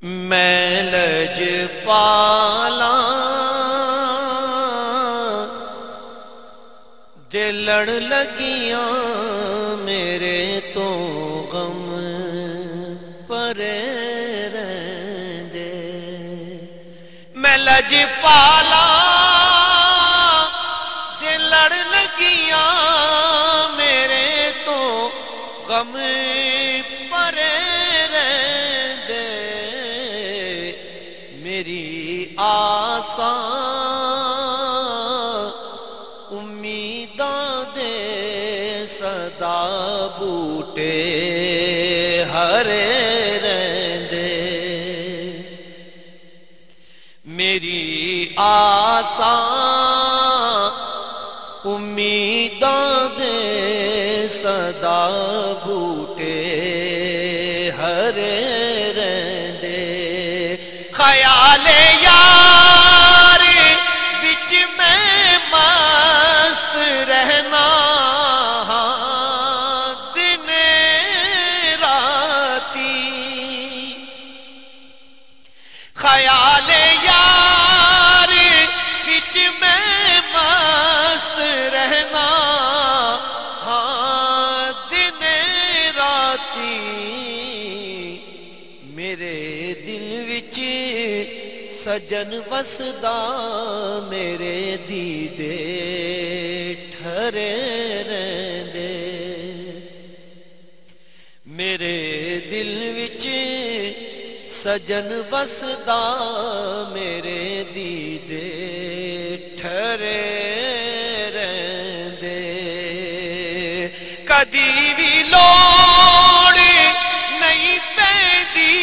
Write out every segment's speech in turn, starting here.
میں لج پالا دے لڑ لگیاں میرے تو غم پرے رہندے میں لج پالا دے لڑ لگیاں میرے تو غم پرے رہندے میری آساں صدا بوٹے ہرے رہندے میری آساں امیداں دے صدا بوٹے ہرے رہندے خیال یار وچ میں مست رہنا خیال یار وچ میں مست رہنا ہاں دن راتی میرے دل وچ سجن وسدا میرے دیدے ٹھرے رہندے میرے دل وچ سجن وسدا میرے دیدے ٹھرے رہندے کدی بھی لوڑ نہیں پیندی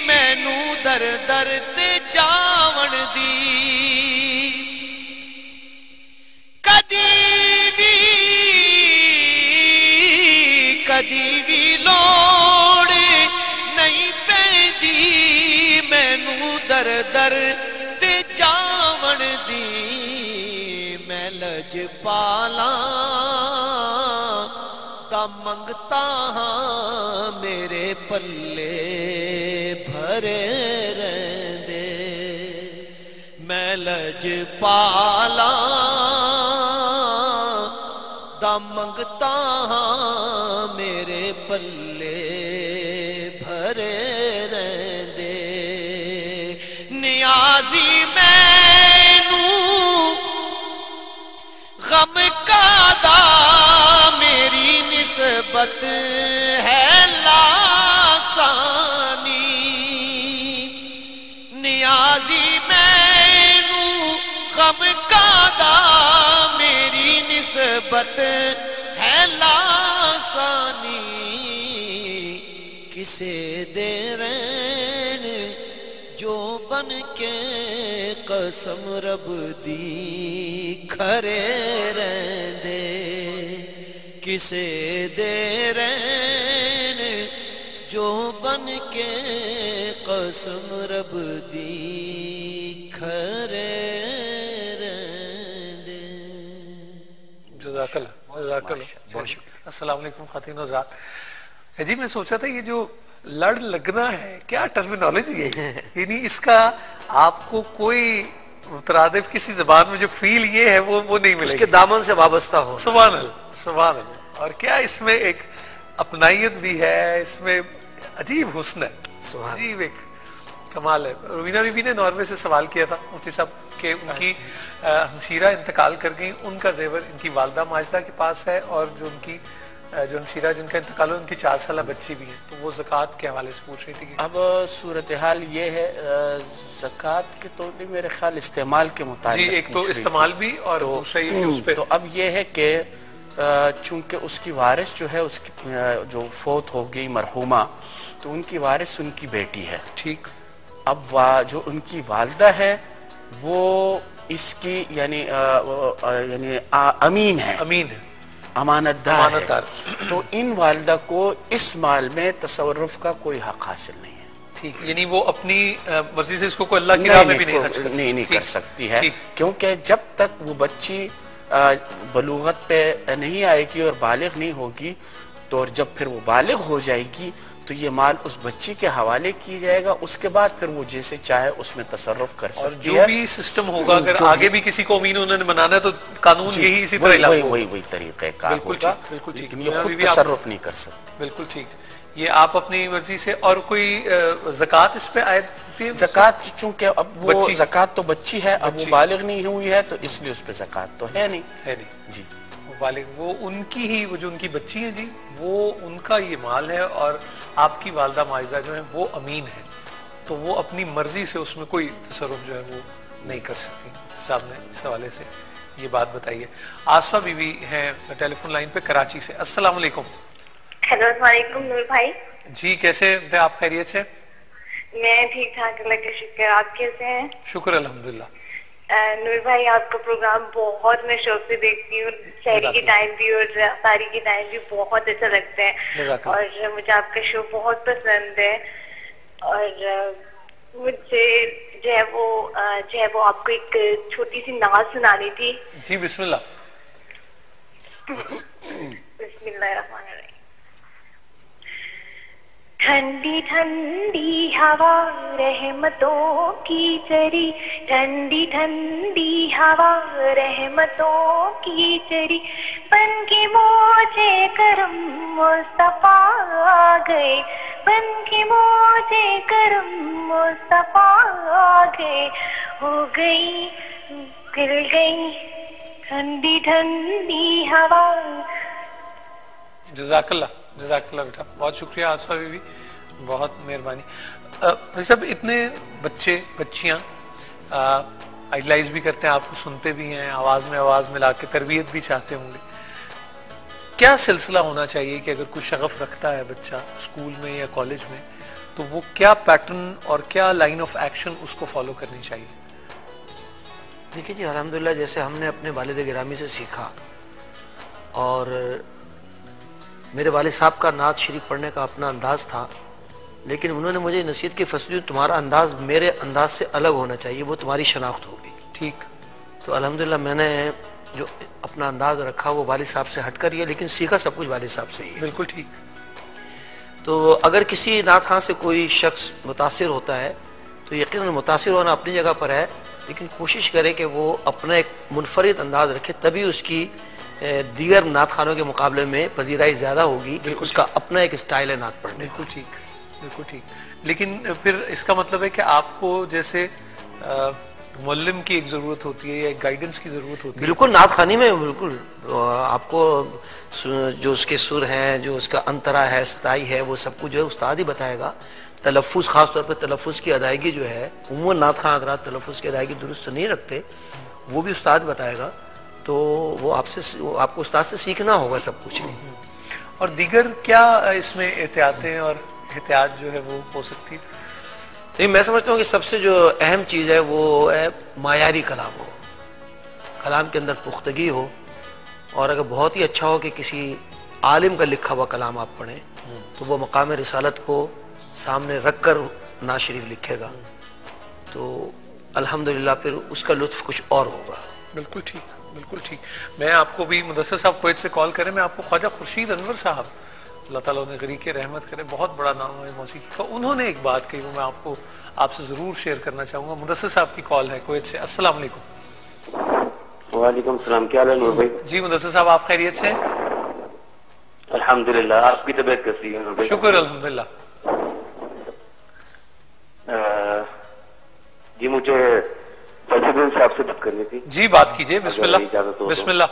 مینوں در در تے جاون دی کدی بھی لوڑ نہیں مینوں در در تے جاون دی میں لج پالا دا منگتا ہاں میرے پلے بھرے رہندے میں لج پالا دا منگتا ہاں میرے پلے بھرے رہندے نیازی مینوں غم کا دا میری نسبت ہے لاسانی نیازی مینوں غم کا دا میری نسبت ہے لاسانی کسے دے رین جو بن کے قسم رب دی کھرے رہندے کسے دے رین جو بن کے قسم رب دی کھرے رہندے جزاک اللہ جزاک اللہ بہت شکریہ السلام علیکم خواتین و حضرات جی میں سوچا تھا یہ جو لڑ لگنا ہے کیا ٹرمینالوجی ہے یعنی اس کا آپ کو کوئی مترادف کسی زبان میں جو فیل یہ ہے وہ نہیں ملے اس کے دامن سے وابستہ ہو سبحان اللہ سبحان اللہ اور کیا اس میں ایک اپنائیت بھی ہے اس میں عجیب حسن ہے عجیب ایک کمال ہے روینہ بی بی نے ناروے سے سوال کیا تھا مفتی صاحب کہ ان کی ہمشیرہ انتقال کر گئی ان کا زیور ان کی والدہ ماجدہ کے پاس ہے اور جو ہمشیرہ جن کا انتقال ہو ان کی 4 سالہ بچی بھی ہے تو وہ زکوٰۃ کے حوالے سے پوچھ رہی تھی اب صورتحال یہ ہے زکوٰۃ کے تو میرے خیال استعمال کے مطابق جی ایک تو استعمال بھی اور دوسری اس پہ تو اب یہ ہے کہ چونکہ اس کی وارث جو ہے اس کی جو فوت ہو گئی مرحومہ تو ان کی وارث ان کی بیٹی ہے ٹھیک اب جو ان کی والدہ ہے وہ اس کی یعنی امین ہے امانت دار تو ان والدہ کو اس مال میں تصرف کا کوئی حق حاصل نہیں ہے ٹھیک یعنی وہ اپنی مرضی سے اس کو کوئی اللہ کی راہ میں بھی نہیں کر سکتی ہے کیونکہ جب تک وہ بچی بلوغت پہ نہیں آئے گی اور بالغ نہیں ہوگی تو اور جب پھر وہ بالغ ہو جائے گی تو یہ مال اس بچی کے حوالے کی جائے گا، اس کے بعد پھر وہ جیسے چاہے اس میں تصرف کر سکتی ہے. اور جو بھی سسٹم ہوگا اگر آگے بھی کسی کو امین انہوں نے بنانا ہے تو قانون یہی اسی طرح لاگو ہوگا. وہی طریقہ کار ہوگا، لیکن یہ خود بھی تصرف نہیں کر سکتے. بالکل ٹھیک. یہ آپ اپنی مرضی سے. اور کوئی زکوٰۃ اس پہ عائد ہوتی ہے؟ زکوٰۃ چونکہ اب وہ زکوٰۃ تو بچی ہے، اب وہ بالغ نہیں ہوئی ہے تو اس لیے اس پہ زکوٰۃ تو ہے نہیں. جی وہ ان کی ہی، وہ جو ان کی بچی ہیں جی، وہ ان کا یہ مال ہے، اور آپ کی والدہ ماجدہ جو ہیں وہ امین ہیں، تو وہ اپنی مرضی سے اس میں کوئی تصرف جو ہے وہ نہیں کر سکتی. صاحب نے اس حوالے سے یہ بات بتائی ہے. آصفہ بی بی ہیں ٹیلی فون لائن پہ کراچی سے. السلام علیکم. ہیلو، السلام علیکم نور بھائی. جی کیسے تھے آپ؟ خیریت سے؟ میں ٹھیک ٹھاک، اللہ کا شکر. آپ کیسے ہیں؟ شکر الحمدللہ. نور بھائی آپ کا پروگرام بہت میں شوق سے دیکھتی ہوں، شہری کی ٹائم بھی اور افطاری کی ٹائم بھی بہت اچھا لگتا ہے، اور مجھے آپ کا شو بہت پسند ہے. اور مجھے جو ہے وہ آپ کو ایک چھوٹی سی نعت سنانی تھی. جی بسم اللہ. بسم اللہ الرحمن الرحیم. ٹھنڈی ٹھنڈی ہوا رحمتوں کی چری، ٹھنڈی ٹھنڈی ہوا رحمتوں کی چری، بن کے موجے کرم مصطفیٰ آ گئے، بن کے موجے کرم مصطفیٰ آ گئے، ہو گئی کھل گئی ٹھنڈی ٹھنڈی ہوا. جزاک اللہ، جزاک اللہ بیٹا، بہت شکریہ آصفہ بی بی، بہت مہربانی. صاحب اتنے بچے بچیاں آئیڈلائز بھی کرتے ہیں، آپ کو سنتے بھی ہیں، آواز میں آواز ملا کے تربیت بھی چاہتے ہوں گے. کیا سلسلہ ہونا چاہیے کہ اگر کوئی شغف رکھتا ہے بچہ اسکول میں یا کالج میں، تو وہ کیا پیٹرن اور کیا لائن آف ایکشن اس کو فالو کرنی چاہیے؟ دیکھیے جی الحمدللہ جیسے ہم نے اپنے والد گرامی سے سیکھا، اور میرے والد صاحب کا نعت شریف پڑھنے کا اپنا انداز تھا، لیکن انہوں نے مجھے نصیحت کی فصل تمہارا انداز میرے انداز سے الگ ہونا چاہیے، وہ تمہاری شناخت ہوگی. ٹھیک. تو الحمدللہ میں نے جو اپنا انداز رکھا وہ والد صاحب سے ہٹ کر ہی ہے، لیکن سیکھا سب کچھ والد صاحب سے ہی ہے. بالکل ٹھیک. تو اگر کسی نعت خواں سے کوئی شخص متاثر ہوتا ہے تو یقیناً متاثر ہونا اپنی جگہ پر ہے، لیکن کوشش کرے کہ وہ اپنا ایک منفرد انداز رکھے، تبھی اس کی دیگر نعت خوانوں کے مقابلے میں پذیرائی زیادہ ہوگی کہ اس کا اپنا ایک اسٹائل ہے نعت پڑھنے. بالکل ٹھیک، بالکل ٹھیک. لیکن پھر اس کا مطلب ہے کہ آپ کو جیسے معلم کی ایک ضرورت ہوتی ہے یا ایک گائیڈنس کی ضرورت ہوتی ہے. بالکل نعت خوانی میں بالکل آپ کو جو اس کے سر ہیں، جو اس کا انترا ہے، ستائی ہے، وہ سب کچھ جو ہے استاد ہی بتائے گا. تلفظ، خاص طور پر تلفظ کی ادائیگی جو ہے، عموماً نعت خواں حضرات تلفظ کی ادائیگی درست نہیں رکھتے، وہ بھی استاد بتائے گا. تو وہ آپ کو استاد سے سیکھنا ہوگا سب کچھ. اور دیگر کیا اس میں احتیاطیں اور احتیاط جو ہے وہ ہو سکتی؟ میں سمجھتا ہوں کہ سب سے جو اہم چیز ہے وہ ہے معیاری کلام ہو، کلام کے اندر پختگی ہو، اور اگر بہت ہی اچھا ہو کہ کسی عالم کا لکھا ہوا کلام آپ پڑھیں تو وہ مقام رسالت کو سامنے رکھ کر نعت شریف لکھے گا تو الحمدللہ پھر اس کا لطف کچھ اور ہوگا. بالکل ٹھیک، بالکل ٹھیک. میں آپ کو بھی مدثر صاحب کویت سے کال کریں، میں آپ کو خواجہ خورشید انور صاحب، اللہ تعالیٰ نے غریق رحمت کرے، بہت بڑا نام ہے موسیقی کا، انہوں نے ایک بات کہی وہ میں آپ سے ضرور شیئر کرنا چاہوں گا. مدثر صاحب کی کال ہے کویت سے. السلام علیکم. وعلیکم السلام. کیا حال ہے نور بھائی؟ جی مدثر صاحب آپ خیریت سے؟ الحمدللہ. آپ کی طبیعت کیسی ہے نور بھائی؟ شکر الحمدللہ. جی مجھے فیصل صاحب سے بات کرنی تھی. جی بات کیجئے. بسم اللہ، بسم اللہ.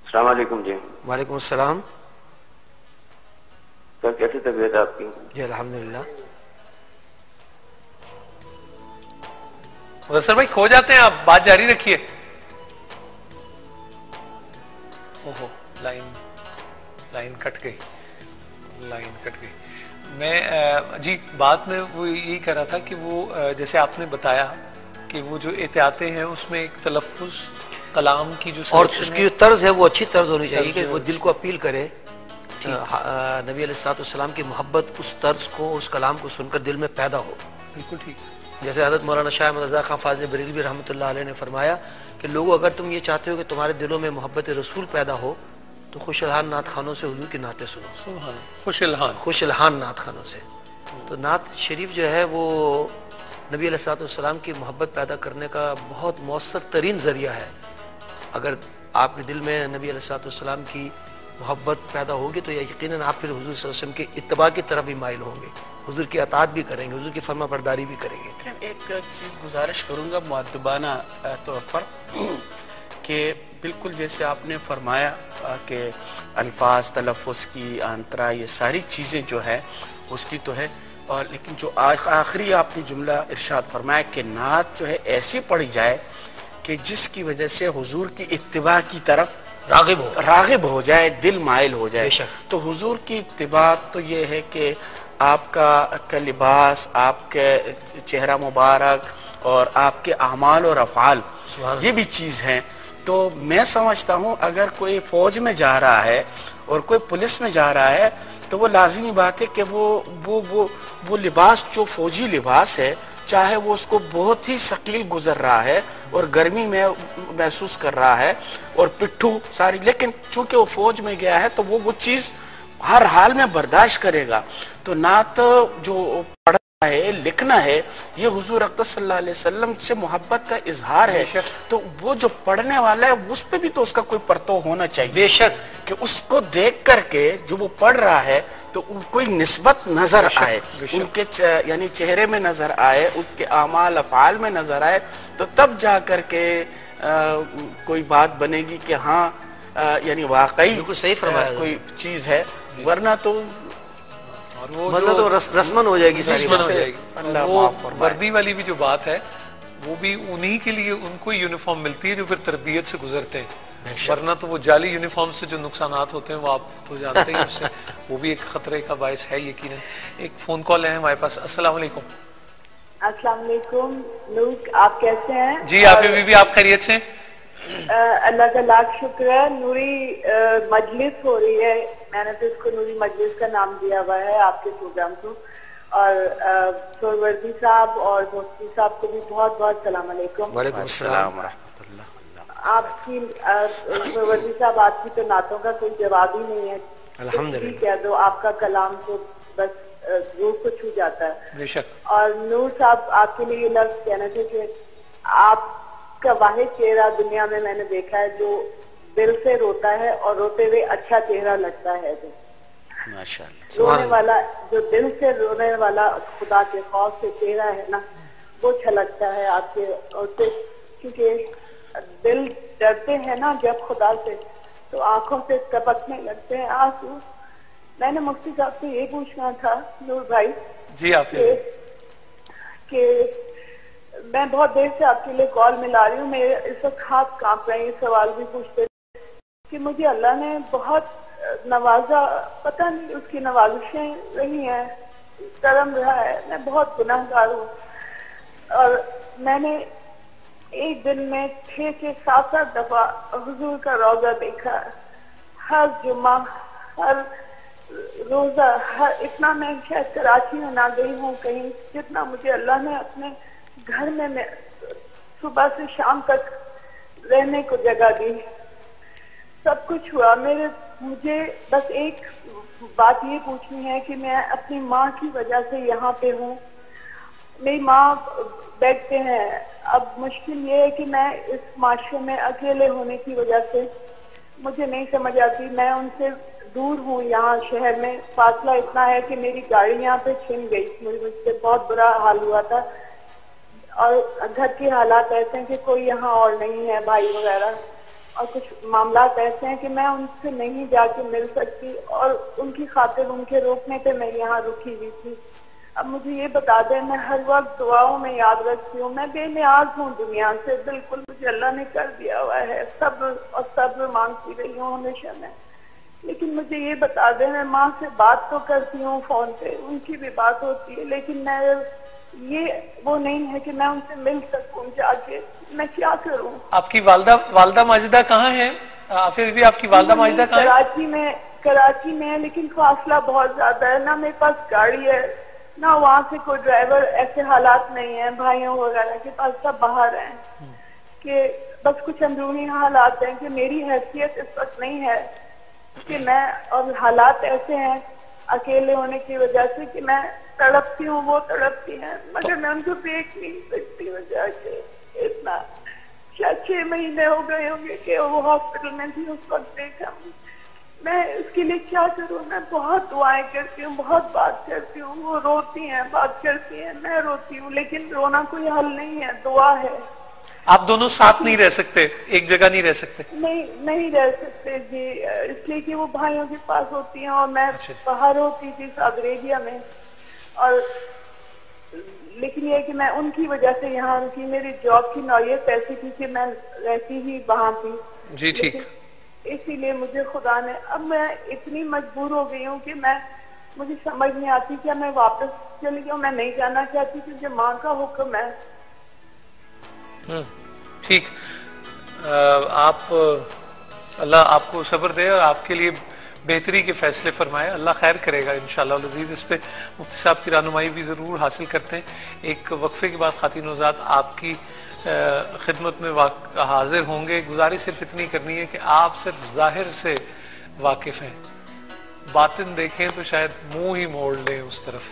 السلام علیکم. جی وعلیکم السلام. سر کیسی طبیعت ہے آپ کی؟ جی الحمدللہ. مدثر بھائی کھو جاتے ہیں آپ، بات جاری رکھیے. اوہو لائن کٹ گئی، لائن کٹ گئی. میں جی بات میں وہ یہی کہہ رہا تھا کہ وہ جیسے آپ نے بتایا کہ وہ جو احتیاطیں ہیں اس میں ایک تلفظ کلام کی جو اور اس کی جو طرز ہے وہ اچھی طرز ہونی چاہیے کہ وہ دل کو اپیل کرے. نبی علیہ الصلوۃ والسلام کی محبت اس طرز کو، اس کلام کو سن کر دل میں پیدا ہو. بالکل ٹھیک. جیسے حضرت مولانا شاہ احمد رضا خان فاضل بریلوی رحمۃ اللہ علیہ نے فرمایا کہ لوگوں اگر تم یہ چاہتے ہو کہ تمہارے دلوں میں محبت رسول پیدا ہو تو خوش الحان نعت خانوں سے حضور کی نعتیں سنو. خوش الحان نعت خانوں سے. تو نعت شریف جو ہے وہ نبی علیہ الصلوۃ والسلام کی محبت پیدا کرنے کا بہت مؤثر ترین ذریعہ ہے. اگر آپ کے دل میں نبی علیہ الصلوۃ والسلام کی محبت پیدا ہوگی تو یقیناً آپ پھر حضور صلی اللہ علیہ وسلم کی اتباع کی طرف بھی مائل ہوں گے, حضور کی اطاعت بھی کریں گے, حضور کی فرما برداری بھی کریں گے. ایک چیز گزارش کروں گا مؤدبانہ طور پر کہ بالکل جیسے آپ نے فرمایا کہ الفاظ تلفظ کی انترا یہ ساری چیزیں جو ہے اس کی تو ہے, اور لیکن جو آخری آپ نے جملہ ارشاد فرمایا کہ نعت جو ہے ایسی پڑھی جائے کہ جس کی وجہ سے حضور کی اتباع کی طرف راغب ہو جائے, دل مائل ہو جائے. تو حضور کی اتباع تو یہ ہے کہ آپ کا لباس, آپ کے چہرہ مبارک اور آپ کے اعمال اور افعال یہ بھی چیز ہیں. تو میں سمجھتا ہوں اگر کوئی فوج میں جا رہا ہے اور کوئی پولیس میں جا رہا ہے تو وہ لازمی بات ہے کہ وہ لباس جو فوجی لباس ہے, چاہے وہ اس کو بہت ہی ثقیل گزر رہا ہے اور گرمی میں محسوس کر رہا ہے اور پٹھو ساری, لیکن چونکہ وہ فوج میں گیا ہے تو وہ چیز ہر حال میں برداشت کرے گا. تو نعت جو پڑھنا ہے, لکھنا ہے, یہ حضور اقدس صلی اللہ علیہ وسلم سے محبت کا اظہار ہے. تو وہ جو پڑھنے والا ہے اس پہ بھی تو اس کا کوئی پرتو ہونا چاہیے, بے شک, کہ اس کو دیکھ کر کے جو وہ پڑھ رہا ہے تو کوئی نسبت نظر آئے, ان کے یعنی چہرے میں نظر آئے, ان کے اعمال افعال میں نظر آئے, تو تب جا کر کے کوئی بات بنے گی کہ ہاں یعنی واقعی کوئی چیز ہے. ورنہ تو رسمن ہو جائے گی ساری وردی والی بھی جو بات ہے وہ بھی انہی کے لیے ان کو یونیفارم ملتی ہے جو پھر تربیت سے گزرتے ہیں, ورنہ تو وہ جعلی یونیفارم سے جو نقصانات ہوتے ہیں وہ آپ تو جانتے ہیں, اس سے وہ بھی ایک خطرے کا باعث ہے یقیناً. ایک فون کال ہے ہمارے پاس. السلام علیکم. السلام علیکم نور, آپ کیسے ہیں؟ جی عافیہ بی بی, آپ خیریت سے؟ اللہ کا لاکھ شکر ہے. نوری مجلس ہو رہی ہے, میں نے تو اس کو نوری مجلس کا نام دیا ہوا ہے آپ کے پروگرام کو, اور سوروردی صاحب اور مفتی صاحب کو بھی بہت بہت السلام علیکم. وعلیکم السلام ورحمۃ اللہ. آپ کی سوروردی صاحب آپ کی تو نعتوں کا کوئی جواب ہی نہیں ہے. الحمدللہ کہہ دو, آپ کا کلام تو بس روح کو چھو جاتا ہے. بے شک. اور نور صاحب آپ کے لیے یہ لفظ کہنا تھے کہ آپ کا واحد چہرہ دنیا میں نے دیکھا ہے جو دل سے روتا ہے اور روتے ہوئے اچھا چہرہ لگتا ہے. جو رونے والا, جو دل سے رونے والا خدا کے خوف سے چہرہ ہے نا, وہ چھلکتا ہے آپ کے. اور کیونکہ دل ڈرتے ہیں نا جب خدا سے, تو آنکھوں سے ٹپکنے لگتے ہیں آنسو. میں نے مفتی صاحب سے یہ پوچھنا تھا نور بھائی جی آپ کہ میں بہت دیر سے آپ کے لیے کال ملا رہی ہوں, میرے اس وقت ہاتھ کانپ رہے ہیں سوال بھی پوچھتے کہ مجھے اللہ نے بہت نوازا, پتہ نہیں اس کی نوازشیں رہی ہیں, کرم رہا ہے. میں بہت گناہ گار ہوں اور میں نے ایک دن میں 6 سے 7 دفعہ حضور کا روضہ دیکھا, ہر جمعہ, ہر روزہ, اتنا میں شاید کراچی میں نہ گئی ہوں کہیں جتنا مجھے اللہ نے اپنے گھر میں صبح سے شام تک رہنے کو جگہ دی. سب کچھ ہوا. مجھے بس ایک بات یہ پوچھنی ہے کہ میں اپنی ماں کی وجہ سے یہاں پہ ہوں. میری ماں بیڈ پہ ہیں. اب مشکل یہ ہے کہ میں اس معاشرے میں اکیلے ہونے کی وجہ سے مجھے نہیں سمجھ آتی. میں ان سے دور ہوں, یہاں شہر میں فاصلہ اتنا ہے کہ میری گاڑی یہاں پہ چھن گئی. مجھ سے بہت برا حال ہوا تھا, اور گھر کے حالات ایسے ہیں کہ کوئی یہاں اور نہیں ہے, بھائی وغیرہ, اور کچھ معاملات ایسے ہیں کہ میں ان سے نہیں جا کے مل سکتی, اور ان کی خاطر, ان کے روکنے پہ میں یہاں رکی ہوئی تھی. اب مجھے یہ بتا دیں, میں ہر وقت دعاؤں میں یاد رکھتی ہوں, میں بے نیاز ہوں دنیا سے بالکل, مجھے اللہ نے کر دیا ہوا ہے, صبر اور صبر مانگتی رہی ہوں ہمیشہ میں. لیکن مجھے یہ بتا دیں, میں ماں سے بات تو کرتی ہوں فون پہ, ان کی بھی بات ہوتی ہے, لیکن میں یہ وہ نہیں ہے کہ میں ان سے مل سکوں جا کے. میں کیا کروں؟ آپ کی والدہ ماجدہ کہاں ہے؟ پھر بھی آپ کی والدہ ماجدہ کہاں ہے؟ کراچی میں ہے, لیکن فاصلہ بہت زیادہ ہے. نہ میرے پاس گاڑی ہے, نہ وہاں سے کوئی ڈرائیور. ایسے حالات نہیں ہیں, بھائیوں وغیرہ کے پاس سب باہر ہیں کہ بس کچھ اندرونی حالات ہیں کہ میری حیثیت اس وقت نہیں ہے کہ میں اور حالات ایسے ہیں اکیلے ہونے کی وجہ سے کہ میں تڑپتی ہوں, وہ تڑپتی ہیں, مگر میں ان کو دیکھ نہیں سکتی وجہ سے. اتنا 6 مہینے ہو گئے ہوں گے کہ وہ ہاسپٹل میں تھی, اس وقت دیکھا. میں اس کے لیے کیا کروں؟ میں بہت دعائیں کرتی ہوں, بہت بات کرتی ہوں, وہ روتی ہیں, بات کرتی ہیں, میں روتی ہوں, لیکن رونا کوئی حل نہیں ہے, دعا ہے. آپ دونوں ساتھ نہیں رہ سکتے, ایک جگہ نہیں رہ سکتے؟ نہیں رہ سکتے جی, اس لیے کہ وہ بھائیوں کے پاس ہوتی ہیں اور میں باہر ہوتی تھی سعودی عربیہ میں. اور لیکن یہ کہ میں ان کی وجہ سے یہاں کی میری جاب کی نوعیت ایسی تھی کہ میں رہتی ہی وہاں تھی. جی ٹھیک. اسی لیے مجھے خدا نے, اب میں اتنی مجبور ہو گئی ہوں کہ مجھے سمجھ نہیں آتی کہ میں واپس چلی جاؤں. میں نہیں جانا چاہتی کیونکہ ماں کا حکم ہے. ٹھیک. آپ, اللہ آپ کو صبر دے اور آپ کے لیے بہتری کے فیصلے فرمائے. اللہ خیر کرے گا انشاءاللہ العزیز. اس پہ مفتی صاحب کی رہنمائی بھی ضرور حاصل کرتے ہیں. ایک وقفے کے بعد خواتین و حضرات آپ کی خدمت میں حاضر ہوں گے. گزارش صرف اتنی کرنی ہے کہ آپ صرف ظاہر سے واقف ہیں, باطن دیکھیں تو شاید منہ ہی موڑ لیں اس طرف.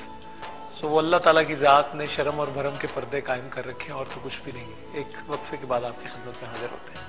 سو وہ اللہ تعالیٰ کی ذات نے شرم اور بھرم کے پردے قائم کر رکھے ہیں, اور تو کچھ بھی نہیں. ایک وقفے کے بعد آپ کی خدمت میں حاضر ہوتے ہیں.